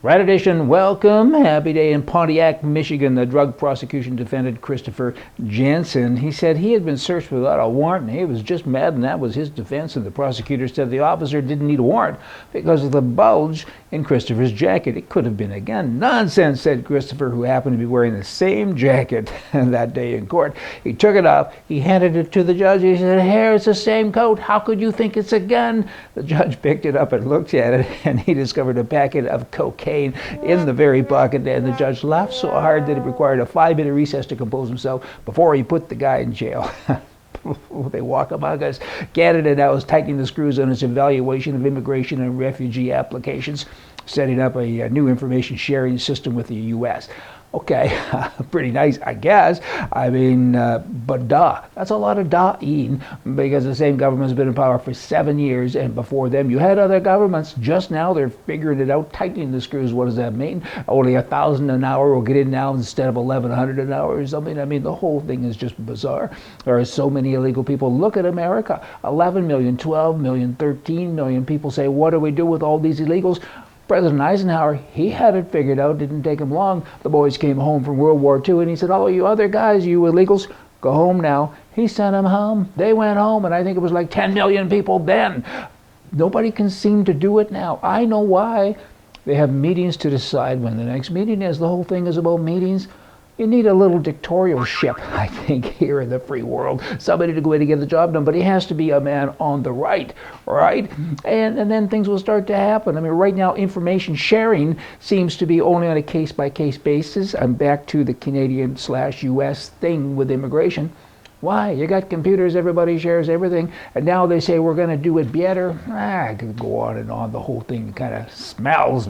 Rat Edition, welcome. Happy day in Pontiac, Michigan. The drug prosecution defended Christopher Jansen. He said he had been searched without a warrant, and he was just mad, and that was his defense. And the prosecutor said the officer didn't need a warrant because of the bulge in Christopher's jacket. It could have been a gun. Nonsense, said Christopher, who happened to be wearing the same jacket that day in court. He took it off. He handed it to the judge. He said, "Here, it's the same coat. How could you think it's a gun?" The judge picked it up and looked at it, and he discovered a packet of cocaine in the very pocket, and the judge laughed so hard that it required a 5-minute recess to compose himself before he put the guy in jail. They walk among us. Canada now is tightening the screws on its evaluation of immigration and refugee applications, setting up a new information sharing system with the U.S. Okay, pretty nice, I guess. I mean, but that's a lot of da-ing, because the same government's been in power for 7 years, and before them you had other governments. Just now they're figuring it out, tightening the screws. What does that mean? Only $1,000 an hour will get in now instead of $1,100 an hour or something. I mean, the whole thing is just bizarre. There are so many illegal people. Look at America. 11 million, 12 million, 13 million people say, what do we do with all these illegals? President Eisenhower, he had it figured out. Didn't take him long. The boys came home from World War II, and he said, "Oh, you other guys, you illegals, go home now." He sent them home. They went home, and I think it was like 10 million people then. Nobody can seem to do it now. I know why. They have meetings to decide when the next meeting is. The whole thing is about meetings. You need a little dictatorship, I think, here in the free world. Somebody to go in and get the job done, but he has to be a man on the right? And then things will start to happen. I mean, right now, information sharing seems to be only on a case-by-case basis. I'm back to the Canadian/US thing with immigration. Why? You got computers, everybody shares everything, and now they say we're going to do it better. I could go on and on. The whole thing kind of smells.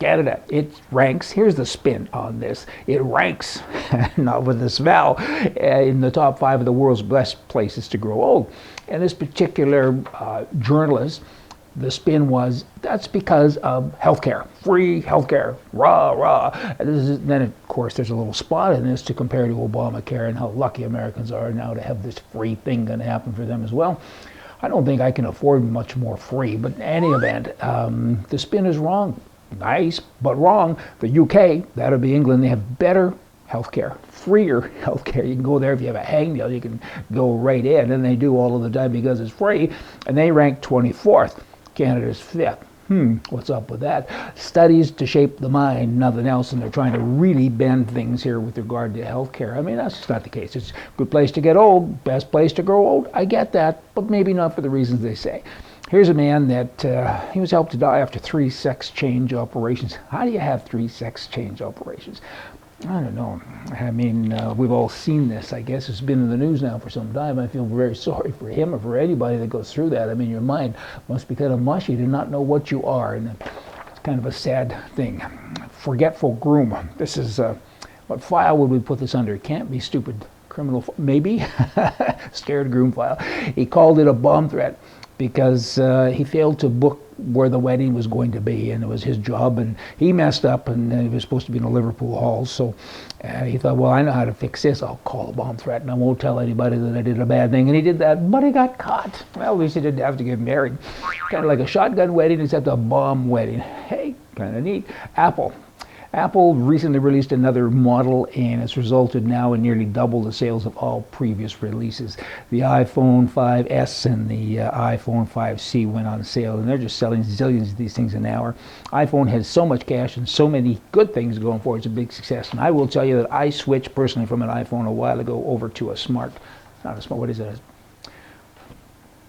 Canada, it ranks, here's the spin on this, it ranks, not with the smell, in the top 5 of the world's best places to grow old. And this particular journalist, the spin was, that's because of healthcare, free healthcare, rah. And then, of course, there's a little spot in this to compare to Obamacare and how lucky Americans are now to have this free thing going to happen for them as well. I don't think I can afford much more free, but in any event, the spin is wrong. Nice, but wrong. The UK, that'll be England, they have better healthcare, freer healthcare. You can go there if you have a hangnail, you can go right in, and they do all of the time because it's free, and they rank 24th. Canada's 5th. What's up with that? Studies to shape the mind, nothing else, and they're trying to really bend things here with regard to healthcare. I mean, that's just not the case. It's a good place to get old, best place to grow old. I get that, but maybe not for the reasons they say. Here's a man that he was helped to die after 3 sex change operations. How do you have 3 sex change operations? I don't know. I mean, we've all seen this, I guess. It's been in the news now for some time. I feel very sorry for him or for anybody that goes through that. I mean, your mind must be kind of mushy to not know what you are, and it's kind of a sad thing. Forgetful groom. This is, what file would we put this under? It can't be stupid criminal, maybe? Scared groom file. He called it a bomb threat, because he failed to book where the wedding was going to be, and it was his job, and he messed up, and he was supposed to be in the Liverpool Hall, so he thought, well, I know how to fix this. I'll call a bomb threat, and I won't tell anybody that I did a bad thing, and he did that, but he got caught. Well, at least he didn't have to get married. Kind of like a shotgun wedding, except a bomb wedding. Hey, kind of neat. Apple recently released another model, and it's resulted now in nearly double the sales of all previous releases. The iPhone 5S and the iPhone 5C went on sale, and they're just selling zillions of these things an hour. iPhone has so much cash and so many good things going for it. It's a big success. And I will tell you that I switched personally from an iPhone a while ago over to what is it?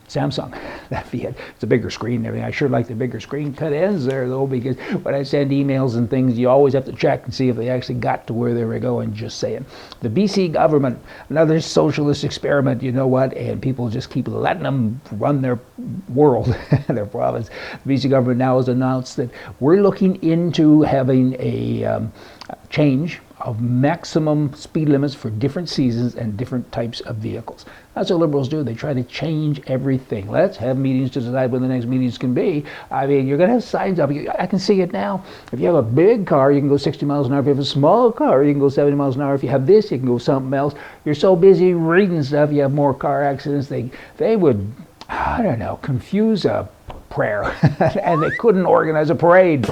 Samsung, that Fiat. It's a bigger screen and everything. I sure like the bigger screen. Cut ends there though, because when I send emails and things, you always have to check and see if they actually got to where they were going. Just saying. The BC government, another socialist experiment, you know what, and people just keep letting them run their world, their province. The BC government now has announced that we're looking into having a change of maximum speed limits for different seasons and different types of vehicles. That's what liberals do. They try to change everything. Let's have meetings to decide when the next meetings can be. I mean, you're going to have signs up. I can see it now. If you have a big car, you can go 60 miles an hour. If you have a small car, you can go 70 miles an hour. If you have this, you can go something else. You're so busy reading stuff, you have more car accidents. They would, I don't know, confuse a prayer. And they couldn't organize a parade.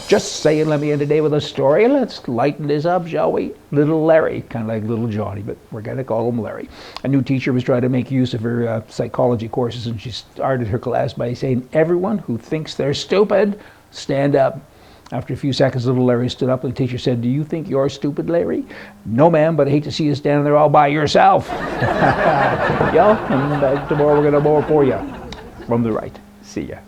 Just saying, let me end today with a story. Let's lighten this up, shall we? Little Larry, kind of like little Johnny, but we're going to call him Larry. A new teacher was trying to make use of her psychology courses, and she started her class by saying, everyone who thinks they're stupid, stand up. After a few seconds, little Larry stood up, and the teacher said, do you think you're stupid, Larry? No, ma'am, but I hate to see you standing there all by yourself. And tomorrow we're going to have more for you. From the right. See ya.